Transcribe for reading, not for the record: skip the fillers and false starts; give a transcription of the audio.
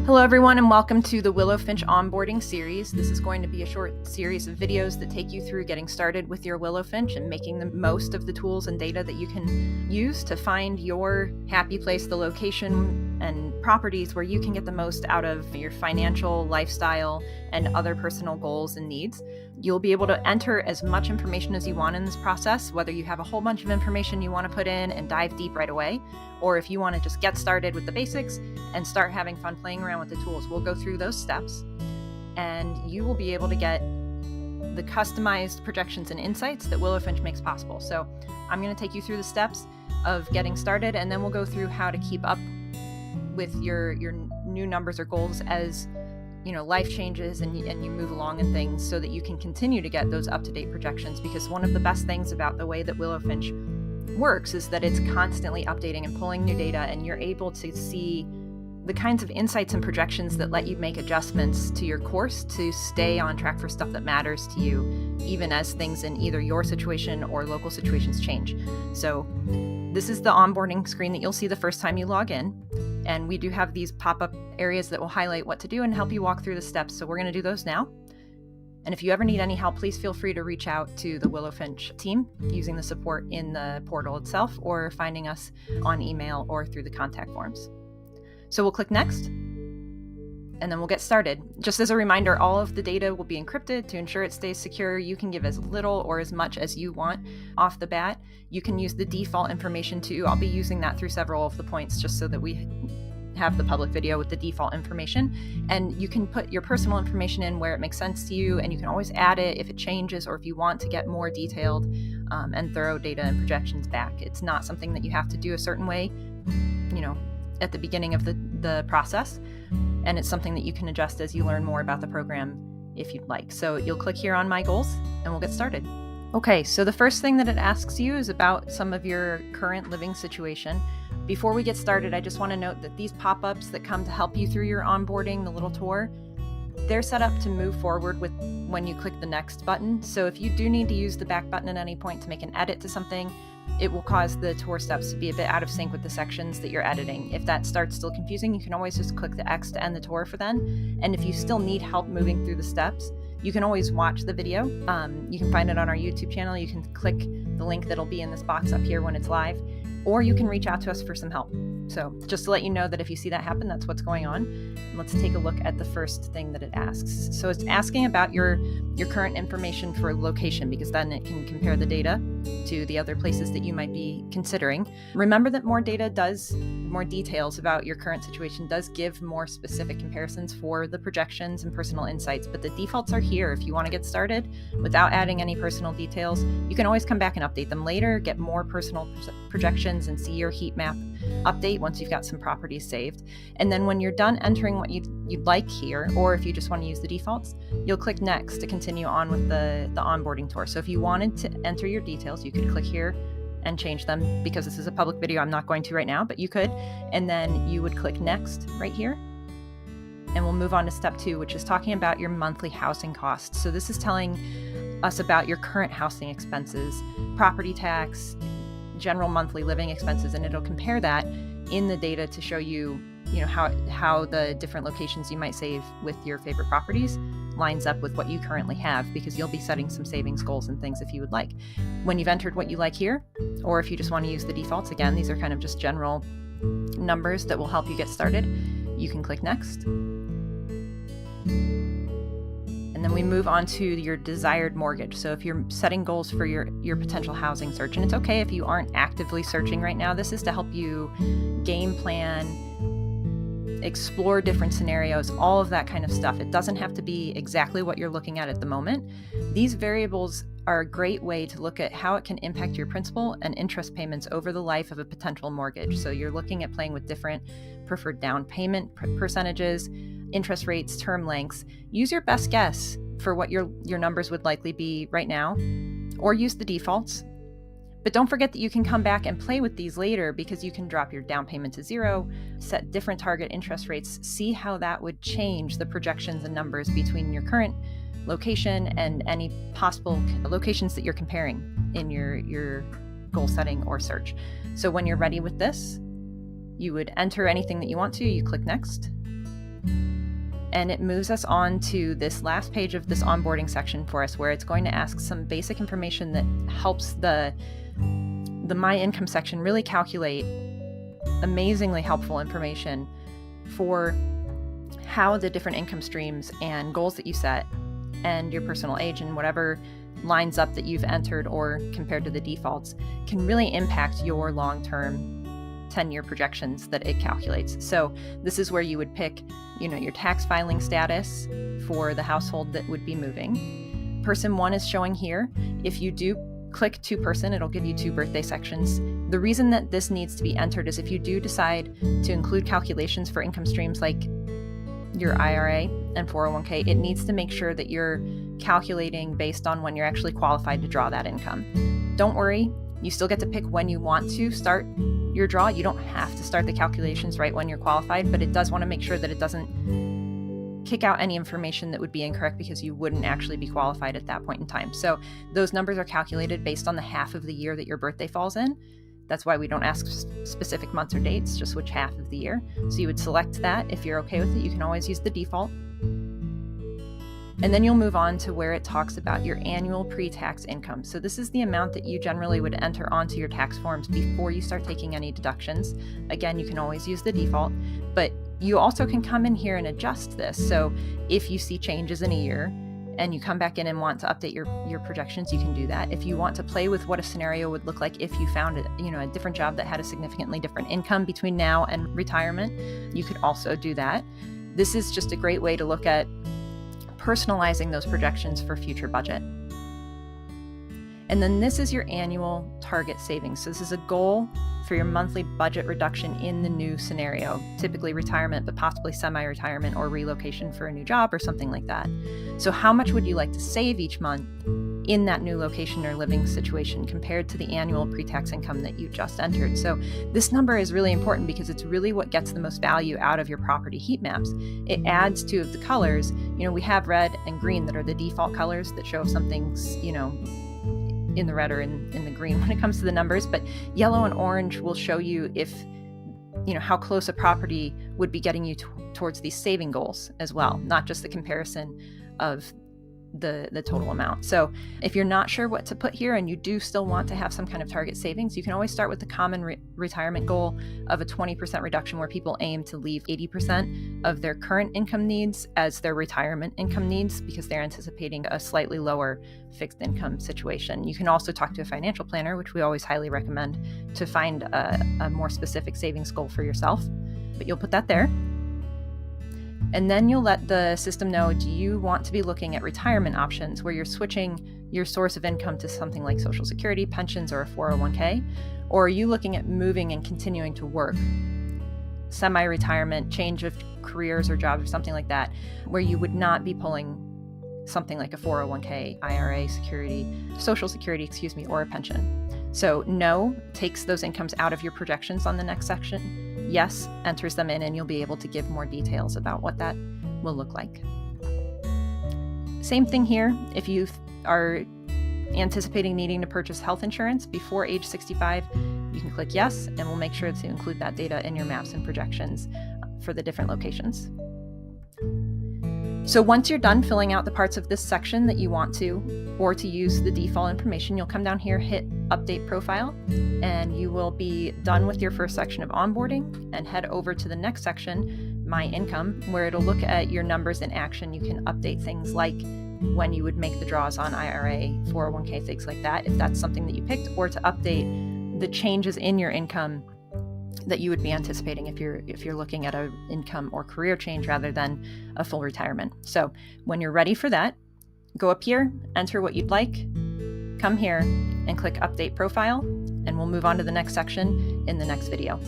Hello everyone, and welcome to the Willowfinch Onboarding series. This is going to be a short series of videos that take you through getting started with your Willowfinch and making the most of the tools and data that you can use to find your happy place, the location and properties where you can get the most out of your financial, lifestyle, and other personal goals and needs. You'll be able to enter as much information as you want in this process, whether you have a whole bunch of information you want to put in and dive deep right away, or if you want to just get started with the basics and start having fun playing around with the tools. We'll go through those steps and you will be able to get the customized projections and insights that Willowfinch makes possible. So I'm going to take you through the steps of getting started, and then we'll go through how to keep up with your new numbers or goals as life changes and you move along in things, so that you can continue to get those up-to-date projections. Because one of the best things about the way that Willowfinch works is that it's constantly updating and pulling new data, and you're able to see the kinds of insights and projections that let you make adjustments to your course to stay on track for stuff that matters to you, even as things in either your situation or local situations change. So this is the onboarding screen that you'll see the first time you log in. And we do have these pop-up areas that will highlight what to do and help you walk through the steps. So we're going to do those now. And if you ever need any help, please feel free to reach out to the Willowfinch team using the support in the portal itself, or finding us on email or through the contact forms. So we'll click next, and then we'll get started. Just as a reminder, all of the data will be encrypted to ensure it stays secure. You can give as little or as much as you want off the bat. You can use the default information too. I'll be using that through several of the points, just so that we have the public video with the default information. And you can put your personal information in where it makes sense to you, and you can always add it if it changes or if you want to get more detailed and thorough data and projections back. It's not something that you have to do a certain way, at the beginning of the process. And it's something that you can adjust as you learn more about the program if you'd like. So you'll click here on My Goals and we'll get started. Okay, so the first thing that it asks you is about some of your current living situation. Before we get started, I just want to note that these pop-ups that come to help you through your onboarding, the little tour, they're set up to move forward with when you click the next button. So if you do need to use the back button at any point to make an edit to something, it will cause the tour steps to be a bit out of sync with the sections that you're editing. If that starts still confusing, you can always just click the X to end the tour for then. And if you still need help moving through the steps, you can always watch the video. You can find it on our YouTube channel. You can click the link that'll be in this box up here when it's live, or you can reach out to us for some help. So just to let you know that if you see that happen, that's what's going on. And let's take a look at the first thing that it asks. So it's asking about your current information for location, because then it can compare the data to the other places that you might be considering. Remember that more details about your current situation does give more specific comparisons for the projections and personal insights, but the defaults are here. If you want to get started without adding any personal details, you can always come back and update them later, get more personal projections, and see your heat map update once you've got some properties saved. And then when you're done entering what you'd like here, or if you just want to use the defaults, you'll click next to continue on with the onboarding tour. So if you wanted to enter your details, you could click here and change them. Because this is a public video, I'm not going to right now, but you could. And then you would click next right here. And we'll move on to step 2, which is talking about your monthly housing costs. So this is telling us about your current housing expenses, property tax, general monthly living expenses, and it'll compare that in the data to show you, how the different locations you might save with your favorite properties lines up with what you currently have, because you'll be setting some savings goals and things if you would like. When you've entered what you like here, or if you just want to use the defaults, again, these are kind of just general numbers that will help you get started. You can click next. And then we move on to your desired mortgage. So if you're setting goals for your potential housing search, and it's okay if you aren't actively searching right now, this is to help you game plan, explore different scenarios, all of that kind of stuff. It doesn't have to be exactly what you're looking at the moment. These variables are a great way to look at how it can impact your principal and interest payments over the life of a potential mortgage. So you're looking at playing with different preferred down payment percentages, interest rates, term lengths. Use your best guess for what your numbers would likely be right now, or use the defaults. But don't forget that you can come back and play with these later, because you can drop your down payment to 0, set different target interest rates, see how that would change the projections and numbers between your current location and any possible locations that you're comparing in your goal setting or search. So when you're ready with this, you would enter anything that you want to, you click next, And it moves us on to this last page of this onboarding section for us, where it's going to ask some basic information that helps the My Income section really calculate amazingly helpful information for how the different income streams and goals that you set and your personal age and whatever lines up that you've entered or compared to the defaults can really impact your long-term 10-year projections that it calculates. So this is where you would pick, your tax filing status for the household that would be moving. Person 1 is showing here. If you do click to person, it'll give you 2 birthday sections. The reason that this needs to be entered is if you do decide to include calculations for income streams like your IRA and 401k, it needs to make sure that you're calculating based on when you're actually qualified to draw that income. Don't worry, you still get to pick when you want to start your draw. You don't have to start the calculations right when you're qualified, but it does want to make sure that it doesn't kick out any information that would be incorrect because you wouldn't actually be qualified at that point in time. So those numbers are calculated based on the half of the year that your birthday falls in. That's why we don't ask specific months or dates, just which half of the year. So you would select that. If you're okay with it, you can always use the default. And then you'll move on to where it talks about your annual pre-tax income. So this is the amount that you generally would enter onto your tax forms before you start taking any deductions. Again, you can always use the default, but you also can come in here and adjust this. So if you see changes in a year and you come back in and want to update your projections, you can do that. If you want to play with what a scenario would look like if you found a different job that had a significantly different income between now and retirement, you could also do that. This is just a great way to look at personalizing those projections for future budget. And then this is your annual target savings. So this is a goal for your monthly budget reduction in the new scenario, typically retirement, but possibly semi-retirement or relocation for a new job or something like that. So how much would you like to save each month in that new location or living situation compared to the annual pre-tax income that you just entered? So this number is really important because it's really what gets the most value out of your property heat maps. It adds 2 of the colors. We have red and green that are the default colors that show if something's, in the red or in the green when it comes to the numbers, but yellow and orange will show you if, how close a property would be getting you towards these saving goals as well, not just the comparison of the total amount. So if you're not sure what to put here and you do still want to have some kind of target savings, you can always start with the common retirement goal of a 20% reduction, where people aim to leave 80% of their current income needs as their retirement income needs because they're anticipating a slightly lower fixed income situation. You can also talk to a financial planner, which we always highly recommend, to find a more specific savings goal for yourself, but you'll put that there. And then you'll let the system know, do you want to be looking at retirement options where you're switching your source of income to something like Social Security, pensions, or a 401k? Or are you looking at moving and continuing to work, semi-retirement, change of careers or jobs or something like that, where you would not be pulling something like a 401k, IRA, Social Security, or a pension? So no takes those incomes out of your projections on the next section. Yes enters them in, and you'll be able to give more details about what that will look like. Same thing here. If you are anticipating needing to purchase health insurance before age 65, you can click yes, and we'll make sure to include that data in your maps and projections for the different locations. So once you're done filling out the parts of this section that you want to, or to use the default information, you'll come down here, hit Update Profile, and you will be done with your first section of onboarding and head over to the next section, My Income, where it'll look at your numbers in action. You can update things like when you would make the draws on IRA, 401k, things like that, if that's something that you picked, or to update the changes in your income that you would be anticipating if you're looking at an income or career change rather than a full retirement. So when you're ready for that, go up here, enter what you'd like, come here and click Update Profile, and we'll move on to the next section in the next video.